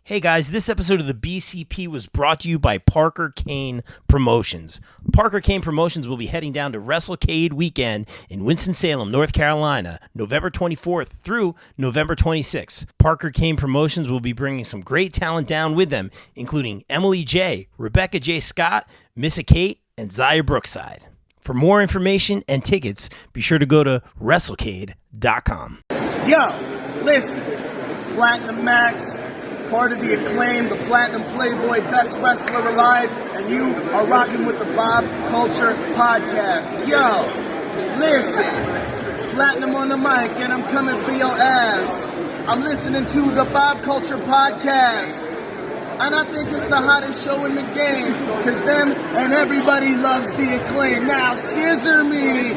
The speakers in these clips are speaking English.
Hey guys, this episode of the BCP was brought to you by Parker Kane Promotions. Parker Kane Promotions will be heading down to WrestleCade Weekend in Winston-Salem, North Carolina, November 24th through November 26th. Parker Kane Promotions will be bringing some great talent down with them, including Emily Jaye, Rebecca J. Scott, Missa Kate, and Xia Brookside. For more information and tickets, be sure to go to WrestleCade.com. Yo, listen, it's Platinum Max, part of the Acclaim, the Platinum Playboy, best wrestler alive, and you are rocking with the Bob Culture Podcast. Yo, listen, Platinum on the mic, and I'm coming for your ass. I'm listening to the Bob Culture Podcast, and I think it's the hottest show in the game, because them and everybody loves the Acclaim. Now, scissor me.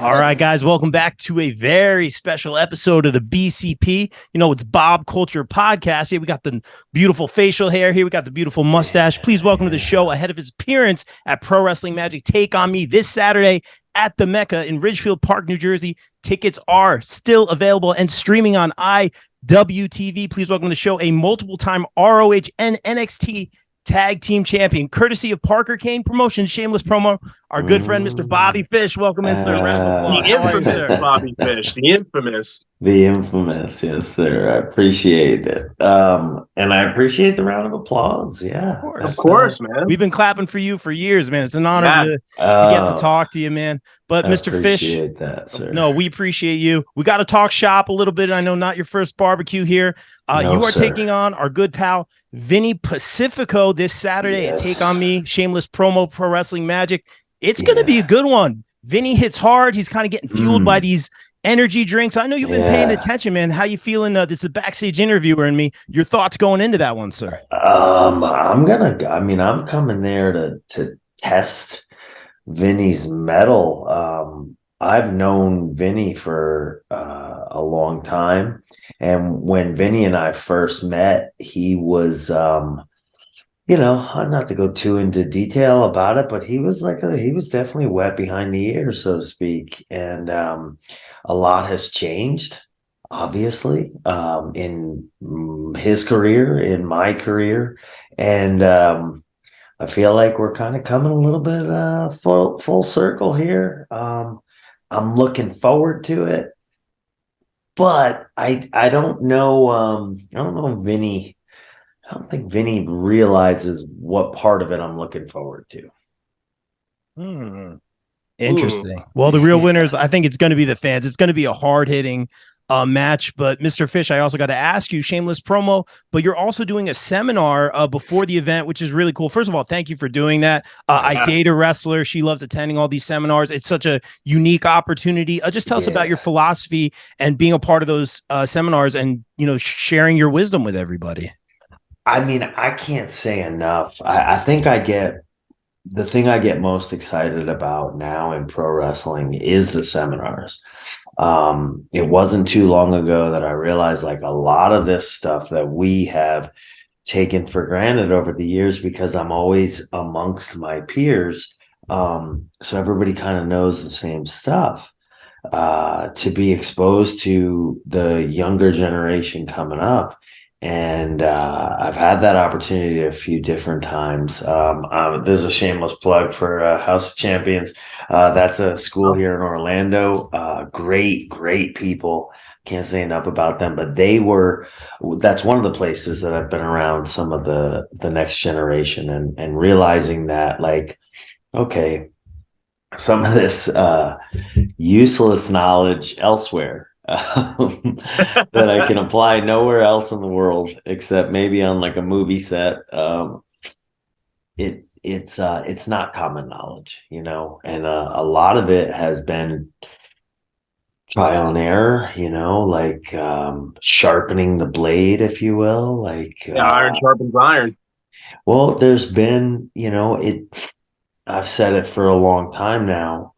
All right, guys, welcome back to a very special episode of the BCP. You know, it's Bob Culture Podcast. Here we got the beautiful facial hair. Here we got the beautiful mustache. Please welcome to the show ahead of his appearance at Pro Wrestling Magic Take On Me this Saturday at the Mecca in Ridgefield Park, New Jersey. Tickets are still available and streaming on IWTV. Please welcome to the show a multiple-time ROH and NXT Tag Team Champion, courtesy of Parker Kane Promotions, shameless promo, our good friend, Mr. Bobby Fish. Welcome into the round of applause. The infamous Bobby Fish, the infamous. The infamous, yes, sir. I appreciate it. And I appreciate the round of applause. Yeah. Of course, man. We've been clapping for you for years, man. It's an honor to get to talk to you, man. But Mr. Fish, that, sir. No, we appreciate you. We got to talk shop a little bit. I know not your first barbecue here. You are taking on our good pal, Vinny Pacifico, this Saturday at Take On Me, shameless promo, Pro Wrestling Magic. It's going to be a good one. Vinny hits hard. He's kind of getting fueled by these energy drinks. I know you've been paying attention, man. How you feeling? This is the backstage interviewer and me. Your thoughts going into that one, sir? I'm coming there to test Vinny's mettle. I've known Vinny for a long time, and when Vinny and I first met, he was not to go too into detail about it, but he was he was definitely wet behind the ears, so to speak. And a lot has changed, obviously, in his career, in my career. And I feel like we're kind of coming a little bit full circle here. I'm looking forward to it, but I don't know. I don't know if Vinny. I don't think Vinny realizes what part of it I'm looking forward to. Interesting. Well, the real winners, I think it's going to be the fans. It's going to be a hard-hitting match. But Mr. Fish, I also got to ask you, shameless promo, but you're also doing a seminar before the event, which is really cool. First of all, thank you for doing that. I date a wrestler. She loves attending all these seminars. It's such a unique opportunity. Just tell us about your philosophy and being a part of those seminars and, sharing your wisdom with everybody. I mean, I can't say enough. I think the thing I get most excited about now in pro wrestling is the seminars. It wasn't too long ago that I realized a lot of this stuff that we have taken for granted over the years, because I'm always amongst my peers. So everybody kind of knows the same stuff. To be exposed to the younger generation coming up. And I've had that opportunity a few different times. There's a shameless plug for House of Champions. That's a school here in Orlando. Great people. Can't say enough about them. But that's one of the places that I've been around some of the next generation and realizing that, okay, some of this useless knowledge elsewhere that I can apply nowhere else in the world except maybe on a movie set. It's not common knowledge, and a lot of it has been trial and error, sharpening the blade, if you will, iron sharpens iron. Well, there's been, I've said it for a long time now.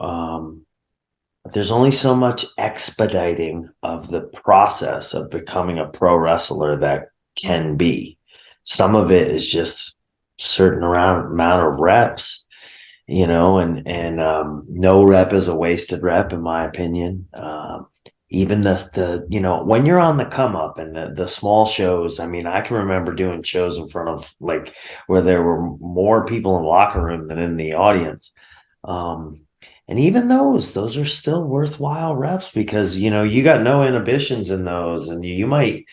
There's only so much expediting of the process of becoming a pro wrestler that can be. Some of it is just certain amount of reps, and no rep is a wasted rep, in my opinion. even the when you're on the come up and the small shows. I mean, I can remember doing shows in front of like where there were more people in the locker room than in the audience. And even those are still worthwhile reps because you got no inhibitions in those, and you might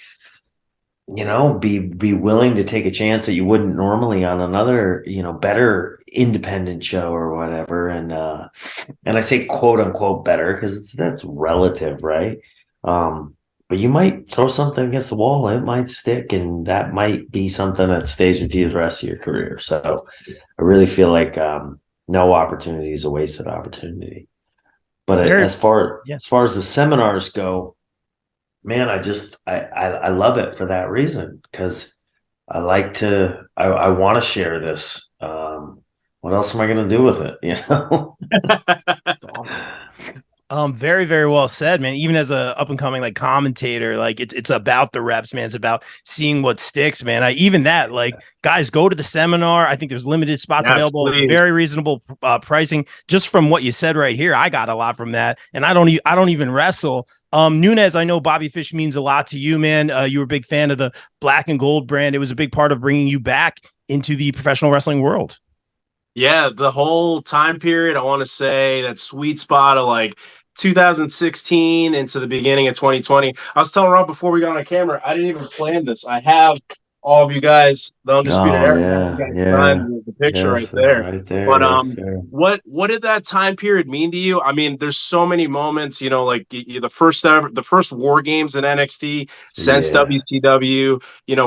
be willing to take a chance that you wouldn't normally on another better independent show or whatever. And I say quote unquote better because that's relative, right? But you might throw something against the wall, it might stick, and that might be something that stays with you the rest of your career. So I really feel like no opportunity is a wasted opportunity. But as far as the seminars go, man, I love it for that reason because I want to share this. What else am I going to do with it? That's awesome. Very, very well said, man. Even as a up and coming like commentator, like it's about the reps, man. It's about seeing what sticks, man. Guys, go to the seminar. I think there's limited spots available, please. very reasonable pricing. Just from what you said right here, I got a lot from that, and I don't even wrestle. Nunez, I know Bobby Fish means a lot to you, man. You were a big fan of the black and gold brand. It was a big part of bringing you back into the professional wrestling world. Yeah, the whole time period, I want to say that sweet spot of like 2016 into the beginning of 2020. I was telling Rob before we got on camera, I didn't even plan this. I have all of you guys, the Undisputed Era. The picture right there. Right there. But yes, sir. what did that time period mean to you? I mean, there's so many moments, like the first War Games in NXT since WCW,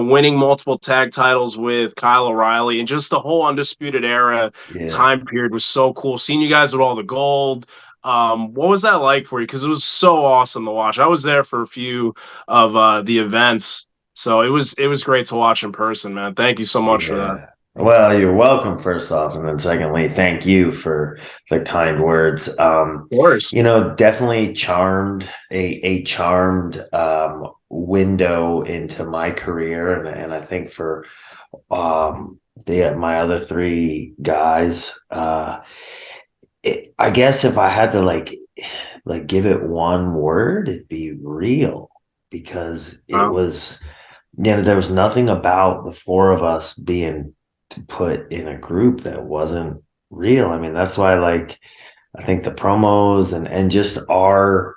winning multiple tag titles with Kyle O'Reilly, and just the whole Undisputed Era time period was so cool. Seeing you guys with all the gold. What was that like for you? Because it was so awesome to watch. I was there for a few of the events. So it was great to watch in person, man. Thank you so much for that. Well, you're welcome, first off. And then secondly, thank you for the kind words. Of course. Definitely charmed a charmed window into my career. And I think for my other three guys, I guess if I had to like give it one word, it'd be real, because it was, there was nothing about the four of us being put in a group that wasn't real. I mean, that's why I think the promos and just our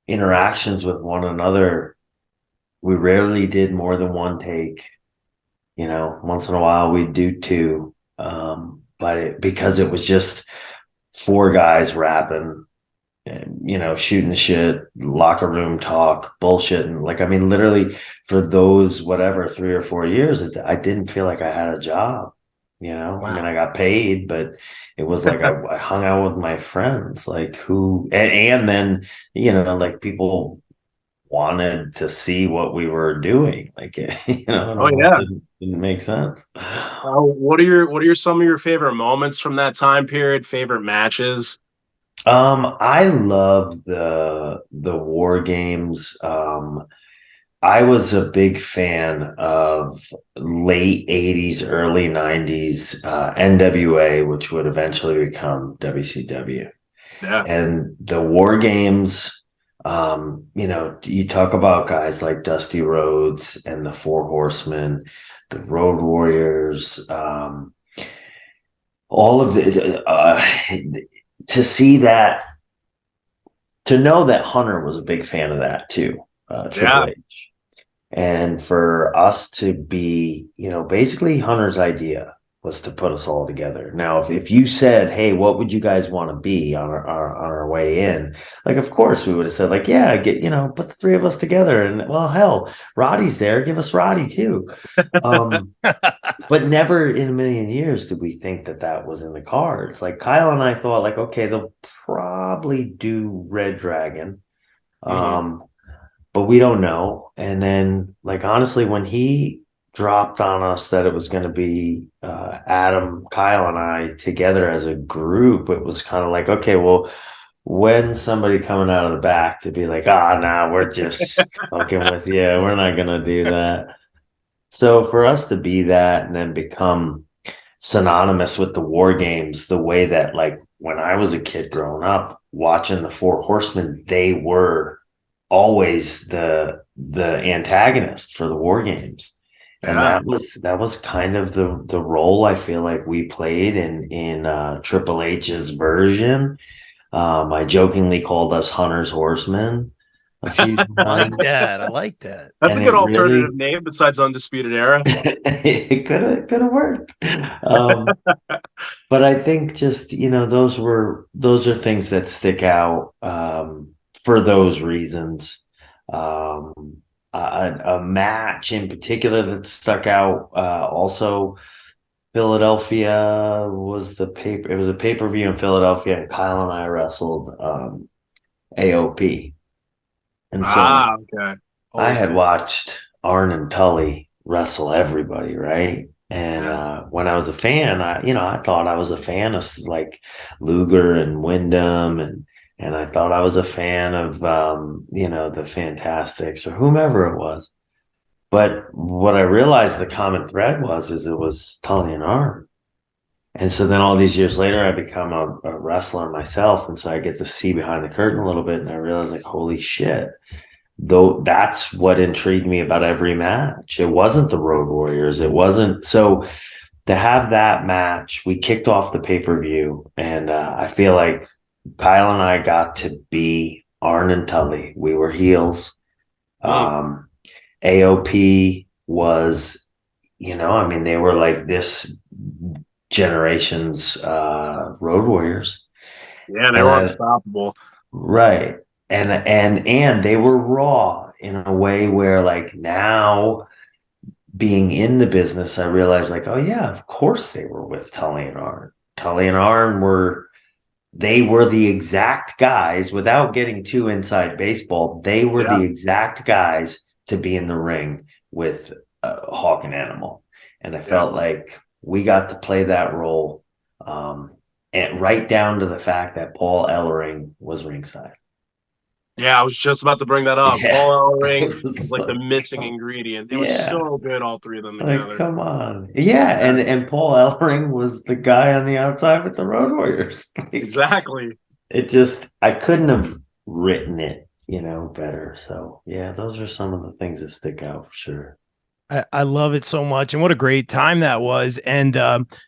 interactions with one another, we rarely did more than one take. Once in a while we'd do two, but because it was just four guys rapping, shooting the shit, locker room talk, bullshitting. I mean, literally for those, 3 or 4 years, I didn't feel like I had a job, Wow. I mean, I got paid, but it was like I hung out with my friends, and then, people wanted to see what we were doing. Didn't make sense. What are some of your favorite moments from that time period? Favorite matches? I love the War Games. I was a big fan of late 80s, early 90s NWA, which would eventually become WCW. Yeah. And the War Games, you talk about guys like Dusty Rhodes and the Four Horsemen, the Road Warriors, all of the to see that, to know that Hunter was a big fan of that too, Triple H. And for us to be, basically Hunter's idea was to put us all together. Now, if you said, hey, what would you guys want to be on our way in? Of course we would have said put the three of us together. And well, hell, Roddy's there. Give us Roddy too. But never in a million years did we think that was in the cards. Kyle and I thought okay, they'll probably do Red Dragon. But we don't know. And then honestly, when he dropped on us that it was going to be Adam, Kyle, and I together as a group, it was kind of okay, well, when somebody coming out of the back to be we're just fucking with you, we're not going to do that. So for us to be that and then become synonymous with the War Games, the way that when I was a kid growing up watching the Four Horsemen, they were always the antagonist for the war games. And Yeah. that was kind of the role I feel like we played in Triple H's version. I jokingly called us Hunter's Horsemen a few I like times, that. I like that. That's a and good it alternative really name besides Undisputed Era. it could have worked. Um, but I think just those are things that stick out for those reasons. A match in particular that stuck out also. Philadelphia was the paper. It was a pay-per-view in Philadelphia, and Kyle and I wrestled AOP. And so Okay. I Always had good. watched Arn and Tully wrestle everybody, right? And Yeah. when I was a fan, I thought I was a fan of like Luger and Wyndham, and I thought I was a fan of the Fantastics or whomever it was. But what I realized the common thread is it was Tully and Arn. And so then all these years later, I become a wrestler myself. And so I get to see behind the curtain a little bit. And I realize, like, holy shit, though, that's what intrigued me about every match. It wasn't the Road Warriors. It wasn't. So to have that match, we kicked off the pay-per-view. And I feel like Kyle and I got to be Arn and Tully. We were heels. Hmm. AOP was, I mean, they were like this generation's Road Warriors, Yeah, they and were unstoppable. right, and they were raw in a way where, like, now being in the business, I realized, like, oh yeah, of course they were with Tully and Arn. Tully and Arn were the exact guys, without getting too inside baseball. They were Yeah. the exact guys to be in the ring with Hawk and Animal. And I Yeah. felt like we got to play that role, and right down to the fact that Paul Ellering was ringside. Yeah, I was just about to bring that up. Yeah. Paul Ellering It was was like the like, missing ingredient. It was yeah, so good, all three of them like, together. come on. Yeah. Yeah, And Paul Ellering was the guy on the outside with the Road Warriors. Like, exactly. I couldn't have written it, better. So yeah, those are some of the things that stick out for sure. I love it so much, and what a great time that was. And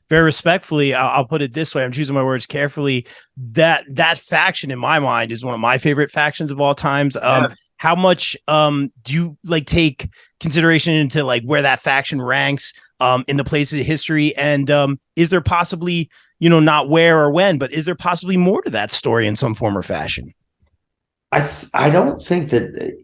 very respectfully, I'll put it this way: I'm choosing my words carefully. That faction, in my mind, is one of my favorite factions of all times. Yeah. How much do you like take consideration into like where that faction ranks in the places of history? And is there possibly, not where or when, but is there possibly more to that story in some form or fashion? I don't think that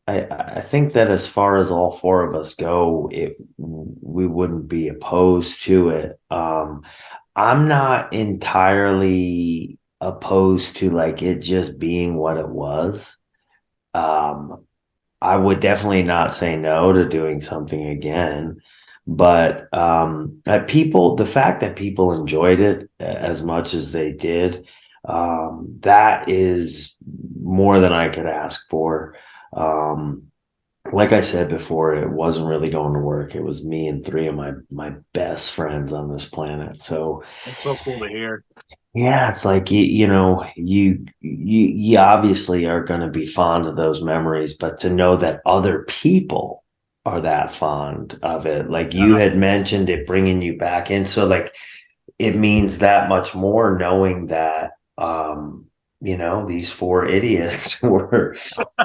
I think that as far as all four of us go, we wouldn't be opposed to it. I'm not entirely opposed to, like, it just being what it was. Um, I would definitely not say no to doing something again, but the fact that people enjoyed it as much as they did, that is more than I could ask for. Um, like I said before, it wasn't really going to work. It was me and three of my best friends on this planet. So That's so cool to hear. yeah, it's like you obviously are going to be fond of those memories, but to know that other people are that fond of it, like you Yeah. had mentioned it bringing you back in, so like it means that much more knowing that these four idiots were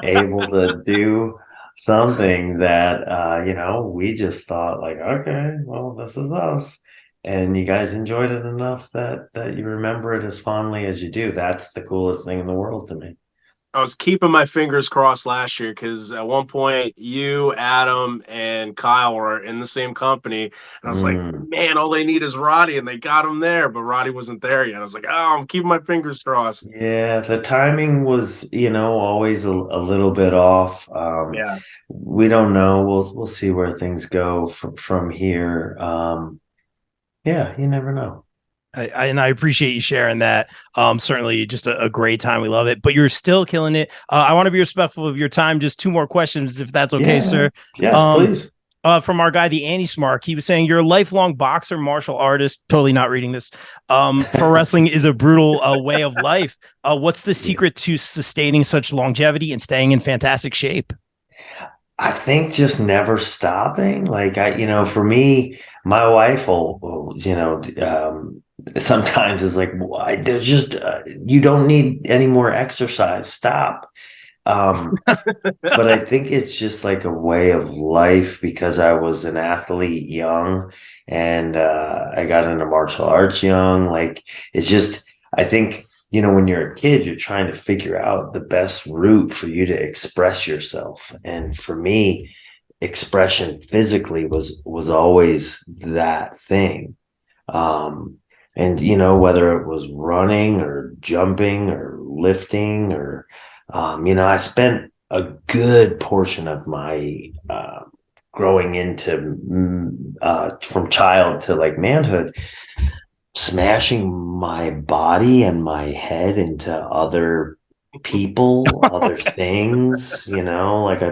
able to do something that we just thought, like, okay, well, this is us, and you guys enjoyed it enough that you remember it as fondly as you do. That's the coolest thing in the world to me. I was keeping my fingers crossed last year because at one point you, Adam, and Kyle were in the same company. And I was like, Mm. man, all they need is Roddy, and they got him there, but Roddy wasn't there yet. I was like, oh, I'm keeping my fingers crossed. Yeah, the timing was, always a little bit off. Yeah. We don't know. We'll see where things go from here. Yeah, you never know. And I appreciate you sharing that. Certainly just a great time. We love it, but you're still killing it. I want to be respectful of your time. Just two more questions, if that's okay, Yeah. sir. Yes, Um, please. from our guy, the Annie Smark. He was saying you're a lifelong boxer, martial artist. Totally not reading this. Pro wrestling is a brutal way of life. What's the secret to sustaining such longevity and staying in fantastic shape? I think just never stopping. Like for me, my wife will sometimes is like, why? There's just you don't need any more exercise. Stop. But I think it's just like a way of life because I was an athlete young and I got into martial arts young. Like it's just, I think, when you're a kid, you're trying to figure out the best route for you to express yourself. And for me, expression physically was always that thing. And whether it was running or jumping or lifting or I spent a good portion of my growing into from child to like manhood, smashing my body and my head into other people, other things, like I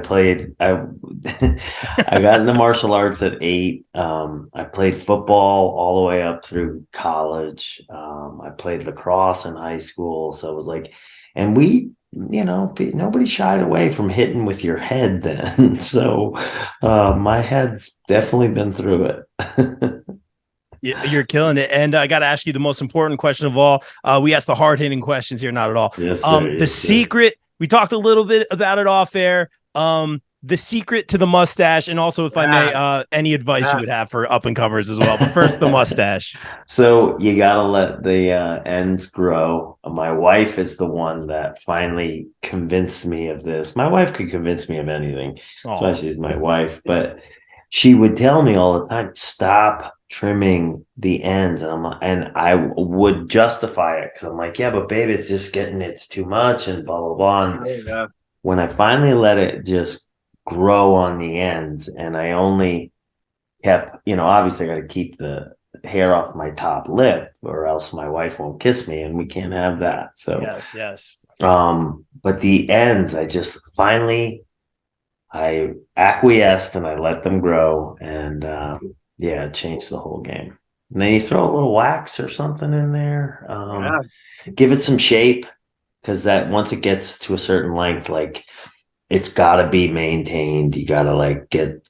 I got into martial arts at 8. I played football all the way up through college. I played lacrosse in high school. So it was like, and nobody shied away from hitting with your head then. So my head's definitely been through it. You're killing it. And I got to ask you the most important question of all. We asked the hard hitting questions here, not at all. Yes, sir. The secret, we talked a little bit about it off air. The secret to the mustache, and also, if I may, any advice you would have for up and comers as well. But first, the mustache. So you got to let the ends grow. My wife is the one that finally convinced me of this. My wife could convince me of anything. That's why she's my wife. But she would tell me all the time, stop trimming the ends. And I would justify it because I'm like, yeah, but babe, it's too much and blah, blah, blah. And when I finally let it just grow on the ends and I only kept, obviously I got to keep the hair off my top lip or else my wife won't kiss me and we can't have that. So yes. But the ends, I acquiesced and I let them grow and it changed the whole game. And then you throw a little wax or something in there. Give it some shape because that once it gets to a certain length, like it's got to be maintained. You got to like get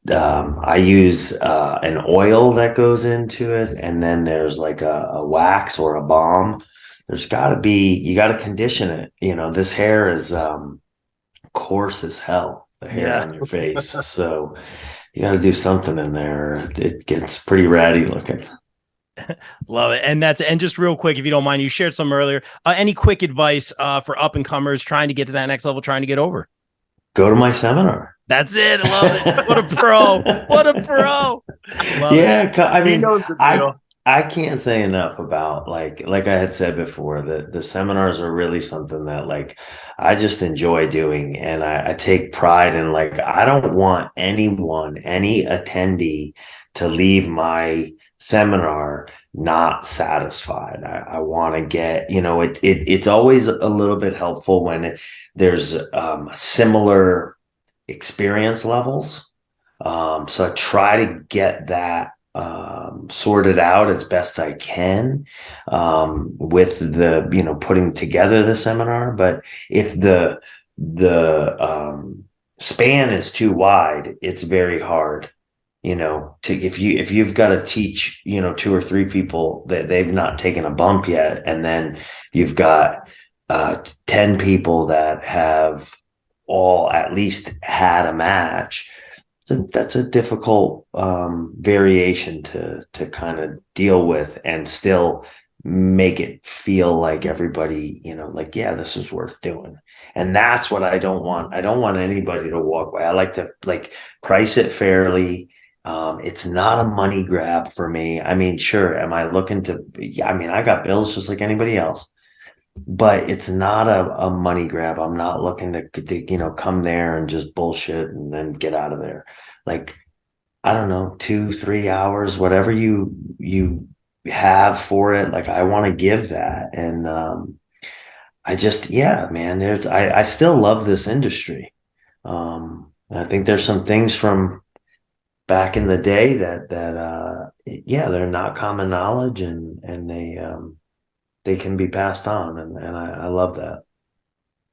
I use an oil that goes into it and then there's like a wax or a balm. There's got to be, you got to condition it. This hair is coarse as hell, the hair on your face. So you got to do something in there. It gets pretty ratty looking. Love it. And just real quick, if you don't mind, you shared some earlier. Any quick advice for up and comers trying to get to that next level, trying to get over? Go to my seminar. That's it. I love it. What a pro. What a pro. I mean, I can't say enough about like I had said before, the seminars are really something that like I just enjoy doing. And I take pride in like, I don't want any attendee to leave my seminar not satisfied. I want to get, it's always a little bit helpful when there's similar experience levels. So I try to get that sorted out as best I can with the putting together the seminar. But if the span is too wide, it's very hard if you've got to teach 2 or 3 people that they've not taken a bump yet, and then you've got 10 people that have all at least had a match. So that's a difficult variation to kind of deal with and still make it feel like everybody, this is worth doing. And that's what I don't want. I don't want anybody to walk away. I like to price it fairly. It's not a money grab for me. I mean, sure. Am I looking to, I got bills just like anybody else, but it's not a money grab. I'm not looking to come there and just bullshit and then get out of there. Like, I don't know, 2-3 hours, whatever you have for it. Like, I want to give that. And, man, I still love this industry. I think there's some things from back in the day that they're not common knowledge, and they can be passed on, and I love that.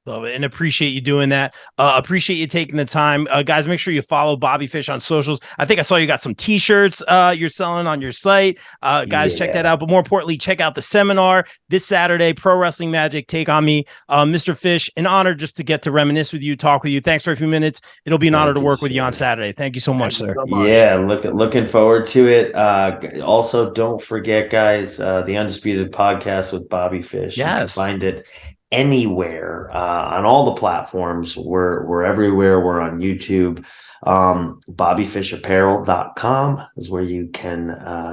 Love it, and appreciate you doing that. Appreciate you taking the time. Guys, make sure you follow Bobby Fish on socials. I think I saw you got some t-shirts you're selling on your site. Guys, check that out. But more importantly, check out the seminar this Saturday, Pro Wrestling Magic, Take on Me. Mr. Fish, an honor just to get to reminisce with you, talk with you. Thanks for a few minutes. It'll be an honor to work with you on Saturday. Thank you so much, sir. Yeah, looking forward to it. Also, don't forget, guys, the Undisputed Podcast with Bobby Fish. Yes. You can find it anywhere on all the platforms. We're everywhere. We're on YouTube. BobbyFishApparel.com is where you can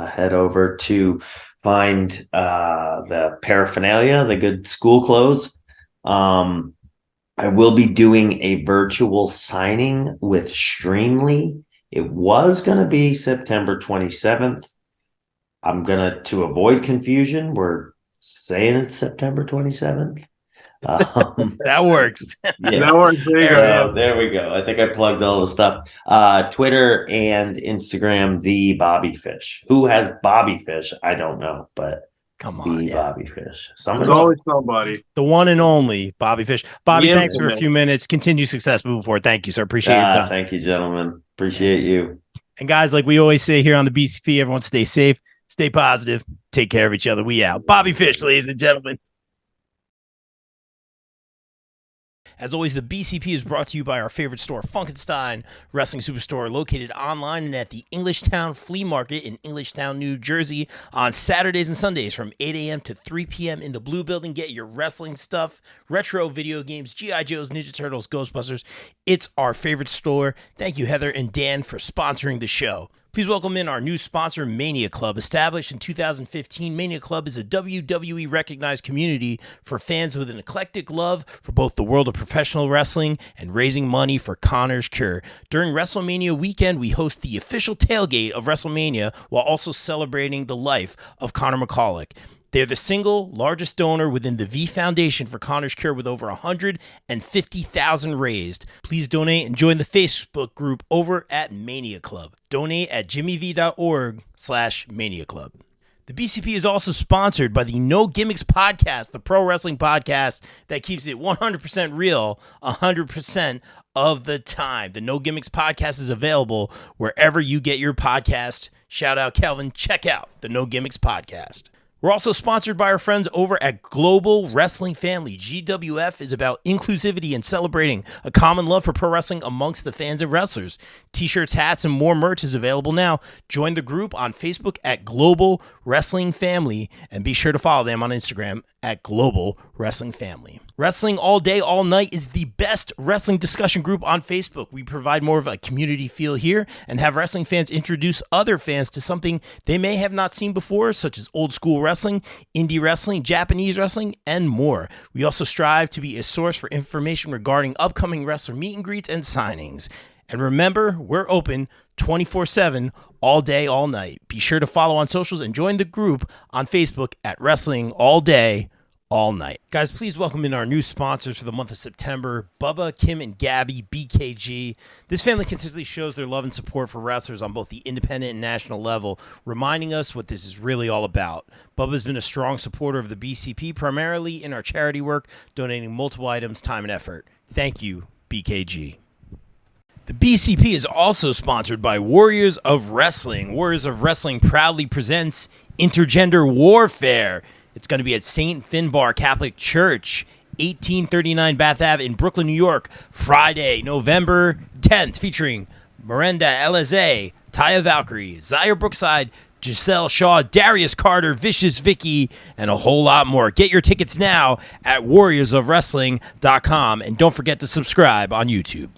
head over to find the paraphernalia, the good school clothes. I will be doing a virtual signing with Streamly. It was going to be September 27th. To avoid confusion, we're saying it's September 27th. That works. Yeah. That works. There we go. I think I plugged all the stuff. Twitter and Instagram, the Bobby Fish. Who has Bobby Fish? I don't know, but come on, Bobby Fish. There's always somebody. The one and only Bobby Fish. Bobby, thanks for a few minutes. Continue success moving forward. Thank you, sir. Appreciate your time. Thank you, gentlemen. Appreciate you. And guys, like we always say here on the BCP, everyone stay safe, stay positive, take care of each other. We out. Bobby Fish, ladies and gentlemen. As always, the BCP is brought to you by our favorite store, Funkenstein Wrestling Superstore, located online and at the Englishtown Flea Market in Englishtown, New Jersey, on Saturdays and Sundays from 8 a.m. to 3 p.m. in the Blue Building. Get your wrestling stuff, retro video games, G.I. Joes, Ninja Turtles, Ghostbusters. It's our favorite store. Thank you, Heather and Dan, for sponsoring the show. Please welcome in our new sponsor, Mania Club. Established in 2015, Mania Club is a WWE recognized community for fans with an eclectic love for both the world of professional wrestling and raising money for Connor's Cure. During WrestleMania weekend, we host the official tailgate of WrestleMania while also celebrating the life of Connor McCulloch. They're the single largest donor within the V Foundation for Connor's Cure with over $150,000 raised. Please donate and join the Facebook group over at Mania Club. Donate at jimmyv.org/Mania Club. The BCP is also sponsored by the No Gimmicks Podcast, the pro wrestling podcast that keeps it 100% real 100% of the time. The No Gimmicks Podcast is available wherever you get your podcast. Shout out Kelvin. Check out the No Gimmicks Podcast. We're also sponsored by our friends over at Global Wrestling Family. GWF is about inclusivity and celebrating a common love for pro wrestling amongst the fans and wrestlers. T-shirts, hats, and more merch is available now. Join the group on Facebook at Global Wrestling Family, and be sure to follow them on Instagram at Global Wrestling Family. Wrestling All Day, All Night is the best wrestling discussion group on Facebook. We provide more of a community feel here and have wrestling fans introduce other fans to something they may have not seen before, such as old school wrestling, indie wrestling, Japanese wrestling, and more. We also strive to be a source for information regarding upcoming wrestler meet and greets and signings. And remember, we're open 24/7, all day, all night. Be sure to follow on socials and join the group on Facebook at Wrestling All Day, All Night. Guys, please welcome in our new sponsors for the month of September, Bubba, Kim, and Gabby, BKG. This family consistently shows their love and support for wrestlers on both the independent and national level, reminding us what this is really all about. Bubba's been a strong supporter of the BCP, primarily in our charity work, donating multiple items, time, and effort. Thank you, BKG. The BCP is also sponsored by Warriors of Wrestling. Warriors of Wrestling proudly presents Intergender Warfare. It's going to be at St. Finbar Catholic Church, 1839 Bath Ave in Brooklyn, New York, Friday, November 10th, featuring Miranda Elize, Taya Valkyrie, Xia Brookside, Giselle Shaw, Darius Carter, Vicious Vicky, and a whole lot more. Get your tickets now at warriorsofwrestling.com, and don't forget to subscribe on YouTube.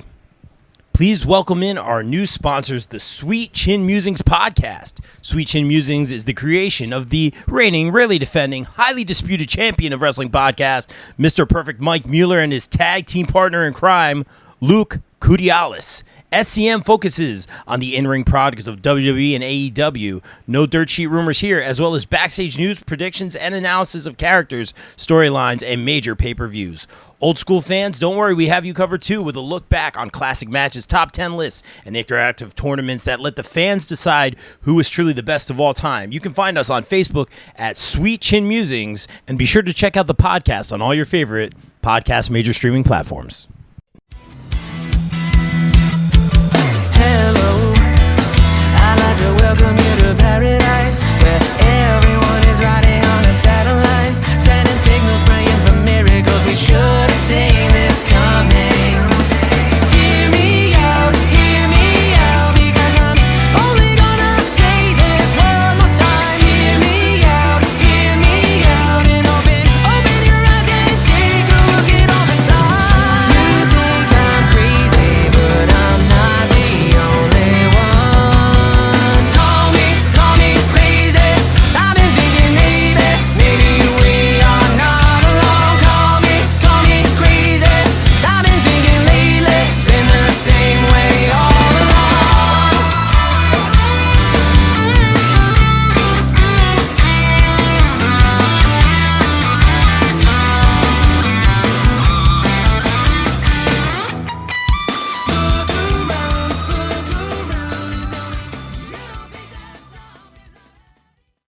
Please welcome in our new sponsors, the Sweet Chin Musings podcast. Sweet Chin Musings is the creation of the reigning, rarely defending, highly disputed champion of wrestling podcast, Mr. Perfect Mike Mueller, and his tag team partner in crime, Luke Kudialis. SCM focuses on the in-ring products of WWE and AEW. No dirt sheet rumors here, as well as backstage news, predictions, and analysis of characters, storylines, and major pay-per-views. Old school fans, don't worry, we have you covered too with a look back on classic matches, top 10 lists, and interactive tournaments that let the fans decide who is truly the best of all time. You can find us on Facebook at Sweet Chin Musings, and be sure to check out the podcast on all your favorite podcast major streaming platforms.